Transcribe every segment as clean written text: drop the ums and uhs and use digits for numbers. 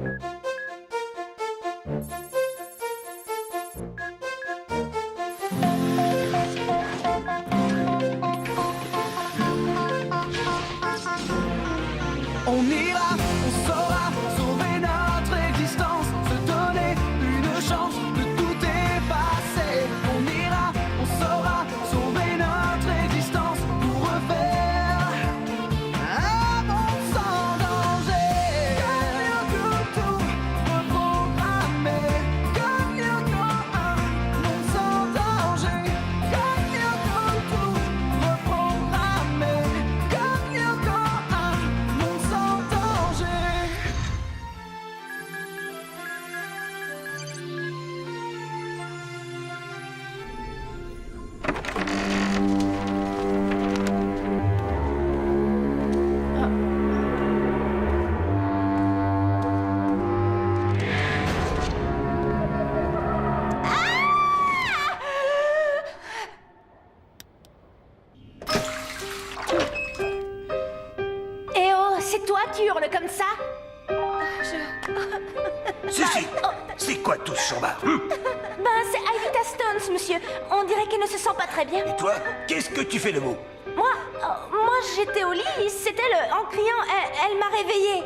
On ira, on saura sauver notre existence, se donner une chance de tout effacer. On ira, on saura sauver notre existence pour refaire un monde sans danger. Comme tout reprogrammer, comme un monde sans danger. Comme tout reprogrammer, comme un monde sans danger. Eh oh, c'est toi qui hurles comme ça? Si, c'est quoi tout ce chambard Ben, c'est Aelita Stones, monsieur. On dirait qu'elle ne se sent pas très bien. Et toi, qu'est-ce que tu fais de beau? Moi, j'étais au lit, c'est elle, en criant, elle m'a réveillée.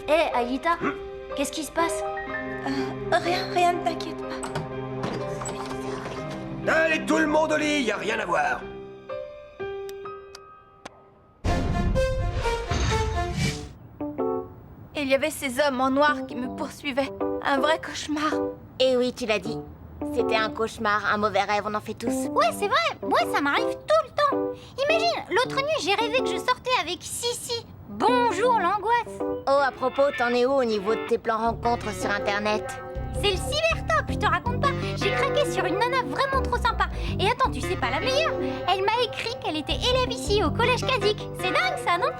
Hé, Aelita, qu'est-ce qui se passe? Rien, ne t'inquiète pas. Allez, tout le monde au lit, y a rien à voir. Il y avait ces hommes en noir qui me poursuivaient. Un vrai cauchemar. Eh oui, tu l'as dit. C'était un cauchemar, un mauvais rêve, on en fait tous. Ouais, c'est vrai, moi ça m'arrive tout le temps. Imagine, l'autre nuit j'ai rêvé que je sortais avec Sissi. Bonjour l'angoisse. Oh, à propos, t'en es où au niveau de tes plans rencontres sur Internet? C'est le cybertop, je te raconte pas. J'ai craqué sur une nana vraiment trop sympa. Et attends, tu sais pas la meilleure? Elle m'a écrit qu'elle était élève ici au collège Kazik. C'est dingue ça, non?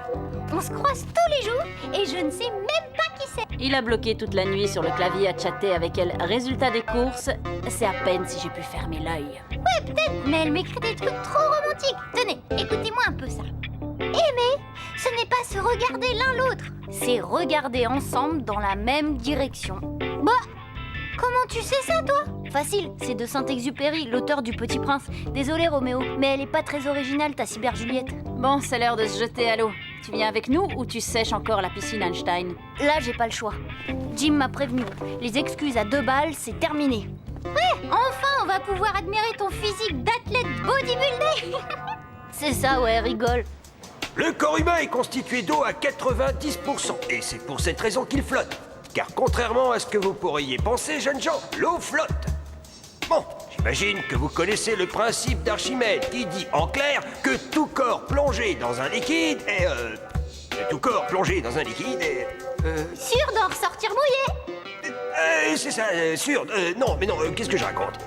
On se croise tous les jours et je ne sais même pas qui c'est. Il a bloqué toute la nuit sur le clavier à chatter avec elle. Résultat des courses, c'est à peine si j'ai pu fermer l'œil. Ouais, peut-être, mais elle m'écrit des trucs trop romantiques. Tenez, écoutez-moi un peu ça. Aimer, ce n'est pas se regarder l'un l'autre, c'est regarder ensemble dans la même direction. Bah, comment tu sais ça, toi? Facile, c'est de Saint-Exupéry, l'auteur du Petit Prince. Désolé, Roméo, mais elle est pas très originale, ta cyber-Juliette. Bon, c'est l'heure de se jeter à l'eau. Tu viens avec nous ou tu sèches encore la piscine Einstein? Là, j'ai pas le choix. Jim m'a prévenu. Les excuses à 2 balles, c'est terminé. Ouais, enfin, on va pouvoir admirer ton physique d'athlète bodybuildé. C'est ça, ouais, rigole. Le corps humain est constitué d'eau à 90%, et c'est pour cette raison qu'il flotte. Car contrairement à ce que vous pourriez penser, jeunes gens, l'eau flotte. Bon, j'imagine que vous connaissez le principe d'Archimède qui dit en clair que tout corps plongé dans un liquide est... tout corps plongé dans un liquide est... Sûr d'en ressortir mouillé. c'est ça, sûr. Non, mais non, qu'est-ce que je raconte?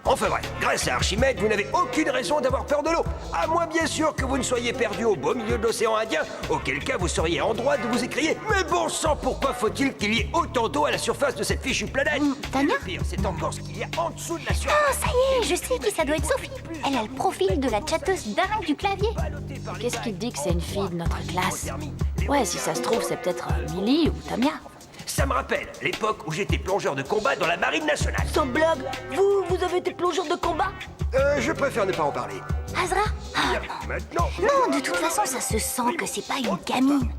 Enfin bref, grâce à Archimède, vous n'avez aucune raison d'avoir peur de l'eau. À moins bien sûr que vous ne soyez perdu au beau milieu de l'océan Indien, auquel cas vous seriez en droit de vous écrier. Mais bon sang, pourquoi faut-il qu'il y ait autant d'eau à la surface de cette fichue planète? Tania? Le pire, c'est encore ce qu'il y a en dessous de la surface. Oh, ça y est, je sais qui ça doit être Sophie. Elle a le profil de la chatteuse dingue du clavier. Qu'est-ce qui te dit que c'est une fille de notre classe? Ouais, si ça se trouve, c'est peut-être Millie ou Tamia. Ça me rappelle l'époque où j'étais plongeur de combat dans la marine nationale. Sans blague, vous avez été plongeur de combat? Je préfère ne pas en parler. Azra? Bien, maintenant... Non, de toute façon, ça se sent que c'est pas une gamine.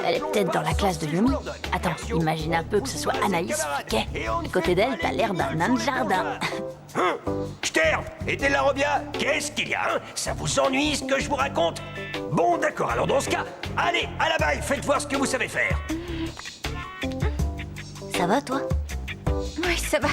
Elle est peut-être dans la classe de Yumi. Attends, imagine un peu que ce soit Anaïs Fiquet. À côté d'elle, t'as l'air d'un nain de jardin. Stern et Della Robbia, qu'est-ce qu'il y a, hein? Ça vous ennuie ce que je vous raconte? Bon, d'accord, alors dans ce cas, allez, à la baille, faites voir ce que vous savez faire. Ça va, toi? Oui, ça va.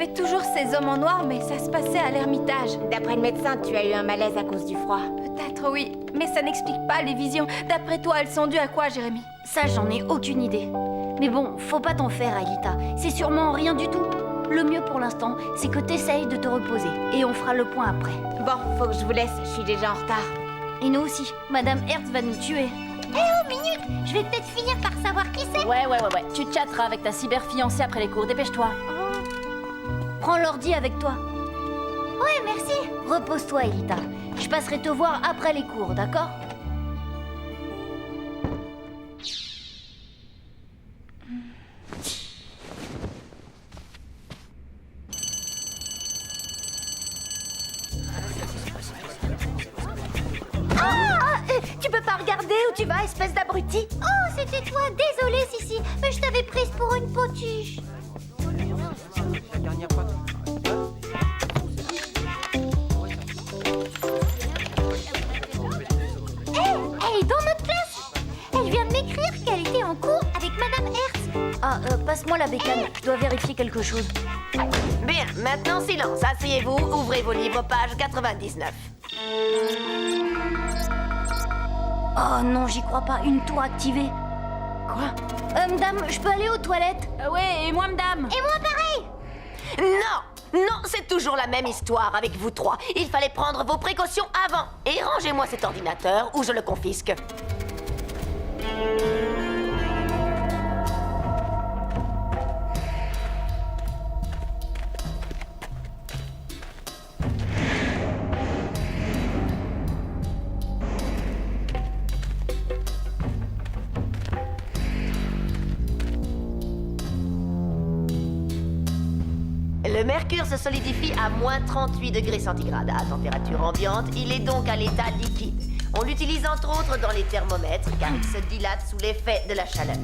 avait toujours ces hommes en noir, mais ça se passait à l'Ermitage. D'après le médecin, tu as eu un malaise à cause du froid. Peut-être oui, mais ça n'explique pas les visions. D'après toi, elles sont dues à quoi, Jérémy? Ça, j'en ai aucune idée. Mais bon, faut pas t'en faire, Aelita. C'est sûrement rien du tout. Le mieux pour l'instant, c'est que t'essayes de te reposer. Et on fera le point après. Bon, faut que je vous laisse, je suis déjà en retard. Et nous aussi, Madame Hertz va nous tuer. Minute, je vais peut-être finir par savoir qui c'est. Ouais. Tu chatteras avec ta cyber-fiancée après les cours. Dépêche-toi. Prends l'ordi avec toi. Ouais, merci. Repose-toi, Aelita. Je passerai te voir après les cours, d'accord? Tu peux pas regarder où tu vas, espèce d'abruti? Oh, c'était toi. Désolée, Sissi, mais je t'avais prise pour une potiche. Elle est dans notre classe. Elle vient de m'écrire qu'elle était en cours avec Madame Hertz. Ah, passe-moi la bécane. Je dois vérifier quelque chose. Bien, maintenant silence, asseyez-vous, ouvrez vos livres, page 99. Oh non, j'y crois pas. Une tour activée. Quoi? Madame, je peux aller aux toilettes? Ouais, et moi, madame? Et moi, pareil. Non, c'est toujours la même histoire avec vous trois. Il fallait prendre vos précautions avant. Et rangez-moi cet ordinateur ou je le confisque. Le mercure se solidifie à moins 38 degrés centigrades. À température ambiante, il est donc à l'état liquide. On l'utilise entre autres dans les thermomètres car il se dilate sous l'effet de la chaleur.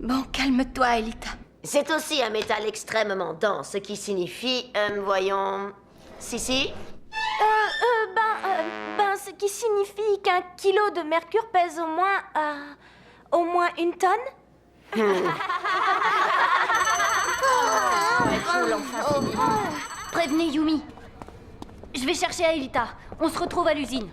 Bon, calme-toi, Aelita. C'est aussi un métal extrêmement dense, ce qui signifie, voyons... Si. Ce qui signifie qu'un kilo de mercure pèse au moins une tonne? Prévenez Yumi. Je vais chercher Aelita. On se retrouve à l'usine.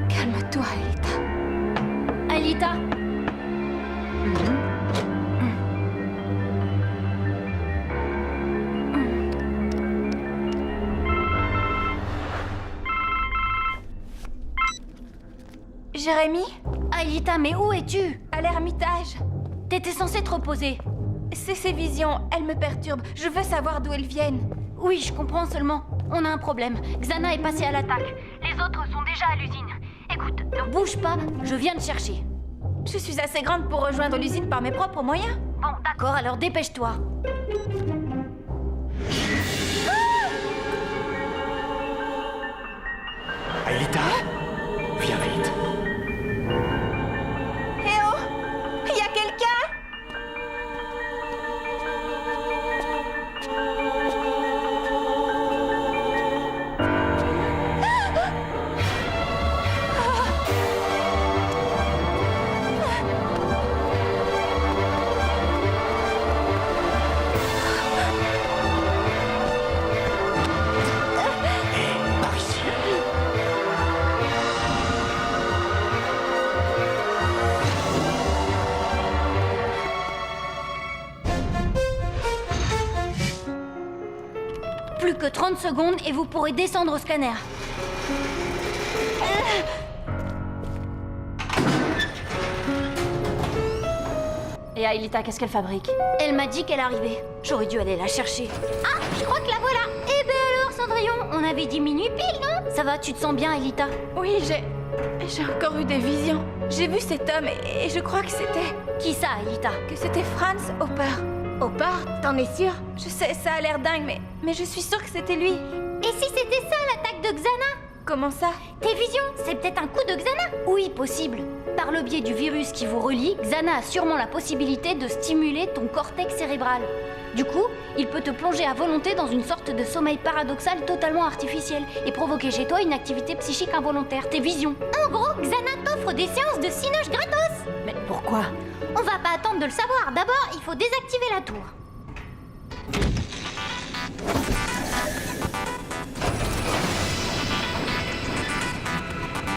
Calme-toi, Aelita. Aelita? Jérémy? Aelita, mais où es-tu? À l'Ermitage. T'étais censée te reposer. C'est ces visions, elles me perturbent. Je veux savoir d'où elles viennent. Oui, je comprends seulement. On a un problème. Xana est passée à l'attaque. Les autres sont déjà à l'usine. Écoute, ne bouge pas, je viens te chercher. Je suis assez grande pour rejoindre l'usine par mes propres moyens. Bon, d'accord, alors dépêche-toi. Aelita, viens vite. Eh oh! Y a quelqu'un? que 30 secondes et vous pourrez descendre au scanner. Et Aelita, qu'est-ce qu'elle fabrique? Elle m'a dit qu'elle arrivait. J'aurais dû aller la chercher. Ah, je crois que la voilà. Eh ben alors, Cendrillon, on avait dit minuit pile, non? Ça va, tu te sens bien, Aelita? Oui, j'ai encore eu des visions. J'ai vu cet homme et je crois que c'était... Qui ça, Aelita? que c'était Franz Hopper. Hopper, t'en es sûr? Je sais, ça a l'air dingue, mais je suis sûre que c'était lui. Et si c'était ça, l'attaque de Xana? Comment ça? Tes visions, c'est peut-être un coup de Xana? Oui, possible. Par le biais du virus qui vous relie, Xana a sûrement la possibilité de stimuler ton cortex cérébral. Du coup, il peut te plonger à volonté dans une sorte de sommeil paradoxal totalement artificiel et provoquer chez toi une activité psychique involontaire, tes visions. En gros, Xana t'offre des séances de cinoche gratos. Mais pourquoi? On va pas attendre de le savoir. D'abord, il faut désactiver la tour.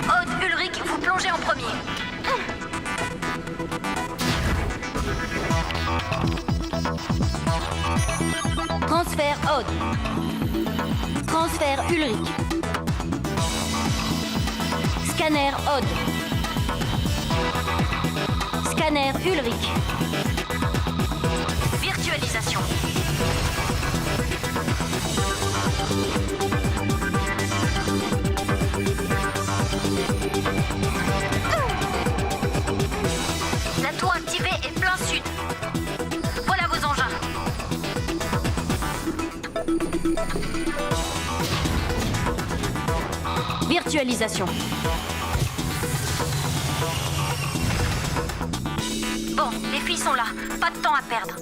Odd, Ulrich, vous plongez en premier. Transfert Odd. Transfert Ulrich. Scanner Odd. Scanner Ulrich. Virtualisation. La tour activée est plein sud. Voilà vos engins. Virtualisation. Bon, les filles sont là. Pas de temps à perdre.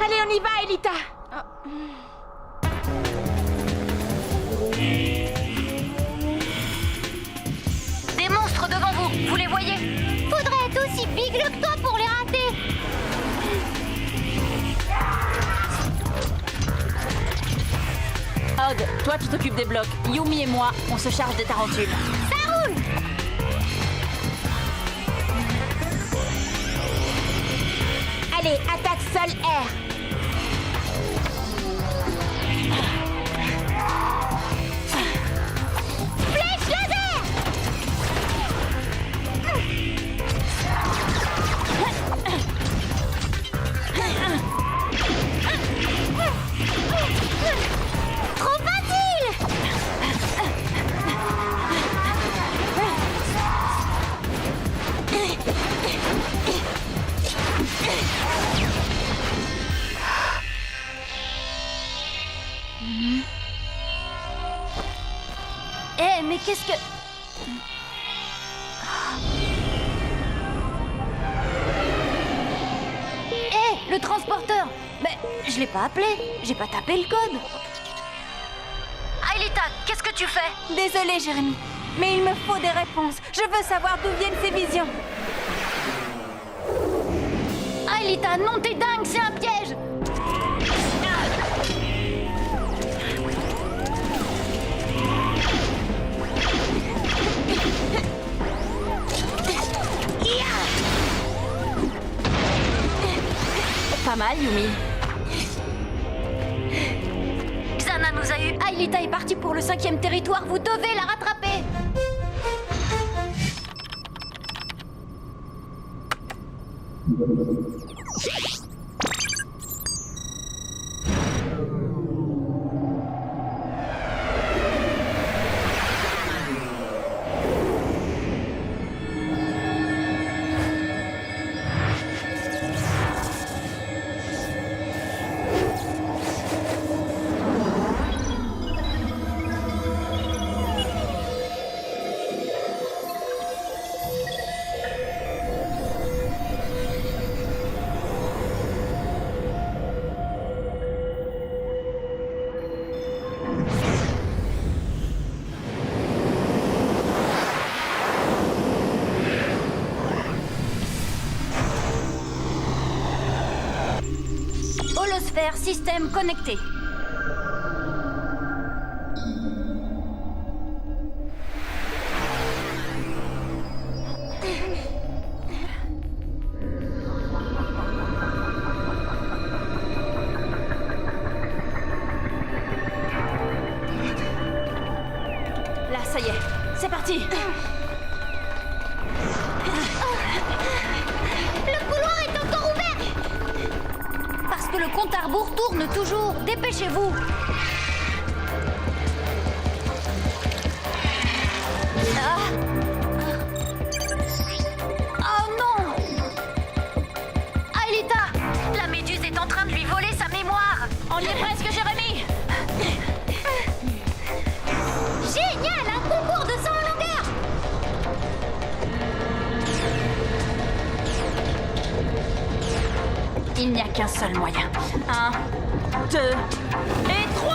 Allez, on y va, Aelita! Des monstres devant vous, vous les voyez? Faudrait être aussi bigleux que toi pour les rater. Odd, toi tu t'occupes des blocs. Yumi et moi, on se charge des tarentules. Ça roule. Allez, attaque sol air. Flèche laser. Trop facile. Eh, mais qu'est-ce que... Eh, le transporteur! Mais je l'ai pas appelé, j'ai pas tapé le code. Aelita, qu'est-ce que tu fais? Désolée, Jérémy, mais il me faut des réponses. Je veux savoir d'où viennent ces visions. Aelita, non, t'es dingue, c'est un piège! Pas mal, Yumi. Xana nous a eu. Aelita est partie pour le 5e territoire, vous devez la rattraper! Holosphère, système connecté. que le compte à rebours tourne toujours. Dépêchez-vous. Oh non! Aelita! La méduse est en train de lui voler sa mémoire. On y est presque, Jérémy. Génial, un concours de saut en longueur. Il n'y a qu'un seul moyen. 1, 2 et 3!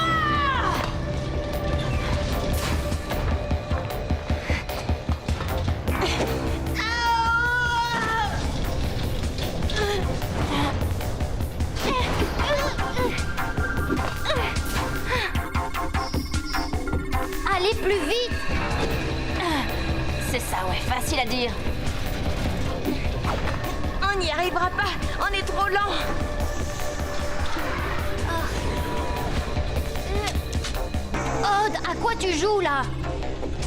Allez plus vite. C'est ça, ouais, facile à dire. On n'y arrivera pas, on est trop lent. Aude, à quoi tu joues là?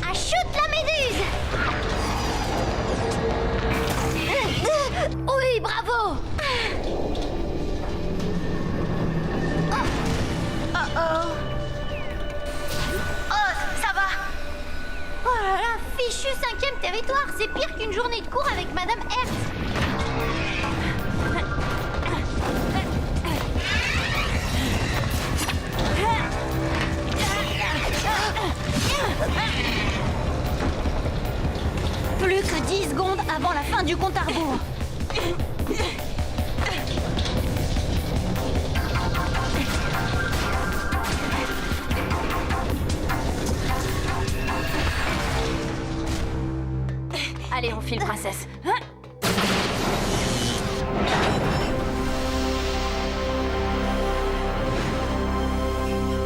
À shoot la méduse. Oui, bravo! Oh, ça va. Oh là là, fichu 5e territoire, c'est pire qu'une journée de cours avec Madame Hertz. Plus que 10 secondes avant la fin du compte à rebours. Allez, on file, princesse.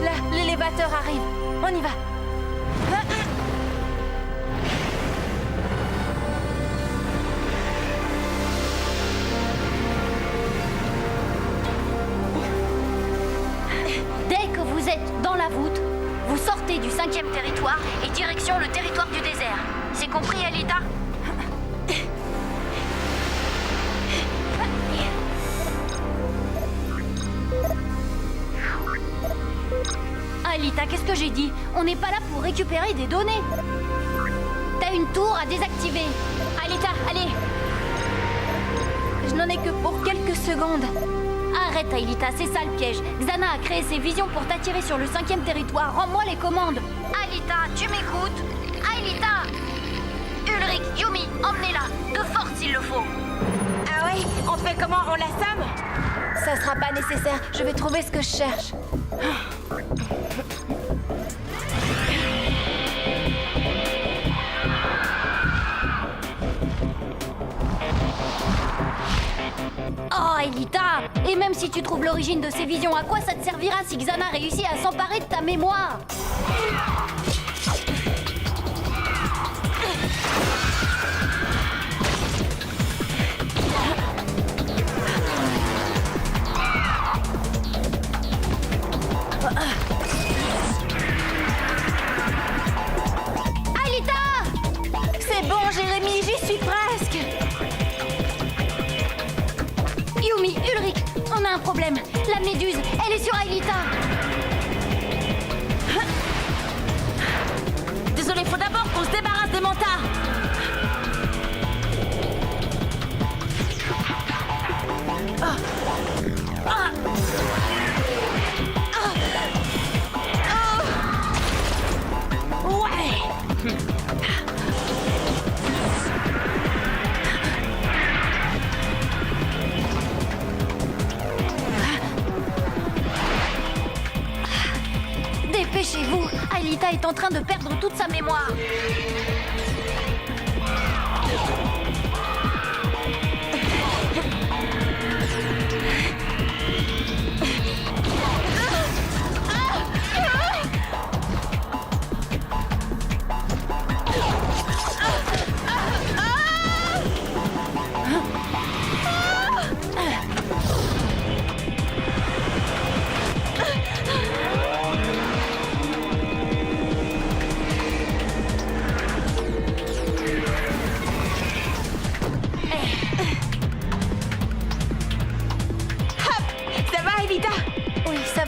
Là, l'élévateur arrive. On y va. Dès que vous êtes dans la voûte, vous sortez du 5e territoire et direction le territoire du désert. C'est compris, Aelita? Aelita, qu'est-ce que j'ai dit? On n'est pas là pour récupérer des données. T'as une tour à désactiver. Aelita, allez. Je n'en ai que pour quelques secondes. Arrête, Aelita, c'est ça le piège. Xana a créé ses visions pour t'attirer sur le 5e territoire. Rends-moi les commandes. Aelita, tu m'écoutes? Aelita! Ulrich, Yumi, emmenez-la, de force s'il le faut. Ah oui? On fait comment? On l'assomme? Ça sera pas nécessaire. Je vais trouver ce que je cherche. Oh, Aelita! Et même si tu trouves l'origine de ces visions, à quoi ça te servira si Xana réussit à s'emparer de ta mémoire? Aelita! C'est bon, Jérémy, j'y suis presque. Yumi, Ulrich, on a un problème. La méduse, elle est sur Aelita. Désolé, faut d'abord qu'on se débarrasse des mantas. Dépêchez-vous, Aelita est en train de perdre toute sa mémoire.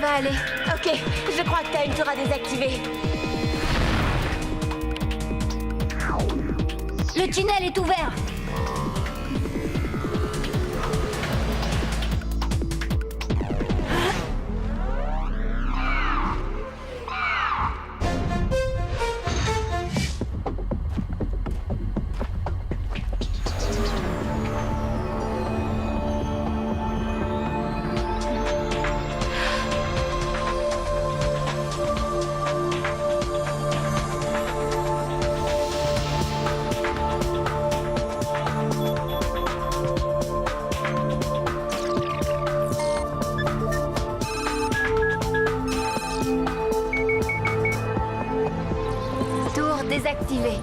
va aller. Ok, je crois que t'as une tour à désactiver. Le tunnel est ouvert. Tour désactivée.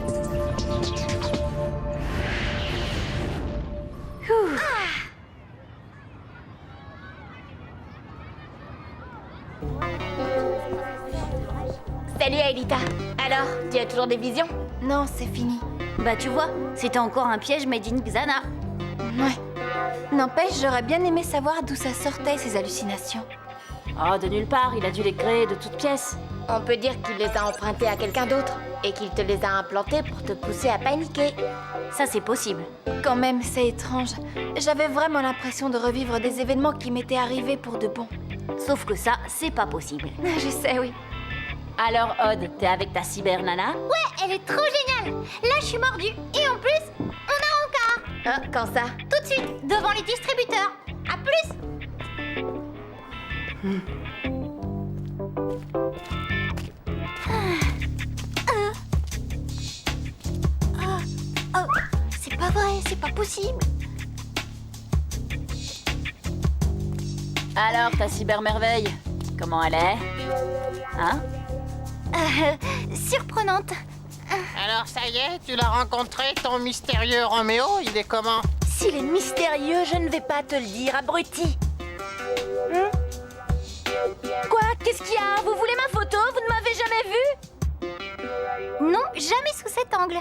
Salut Aelita. Alors, tu as toujours des visions? Non, c'est fini. Bah tu vois, c'était encore un piège made in Xana. Ouais. N'empêche, j'aurais bien aimé savoir d'où ça sortait, ces hallucinations. Oh, de nulle part, il a dû les créer de toutes pièces. On peut dire qu'il les a empruntés à quelqu'un d'autre et qu'il te les a implantés pour te pousser à paniquer. Ça c'est possible. Quand même, c'est étrange. J'avais vraiment l'impression de revivre des événements qui m'étaient arrivés pour de bon. Sauf que ça, c'est pas possible. Je sais, oui. Alors, Odd, t'es avec ta cybernana? Ouais, elle est trop géniale. Là, je suis mordue. Et en plus, on a Ankar. Hein, quand ça? Tout de suite, devant les distributeurs. À plus. Oh, c'est pas vrai, c'est pas possible. Alors, ta cybermerveille, comment elle est? Hein? Surprenante. Alors ça y est, tu l'as rencontré, ton mystérieux Roméo, il est comment? S'il est mystérieux, je ne vais pas te le dire, abruti. Quoi? Qu'est-ce qu'il y a? Vous voulez ma photo? Vous ne m'avez jamais vue? Non, jamais sous cet angle.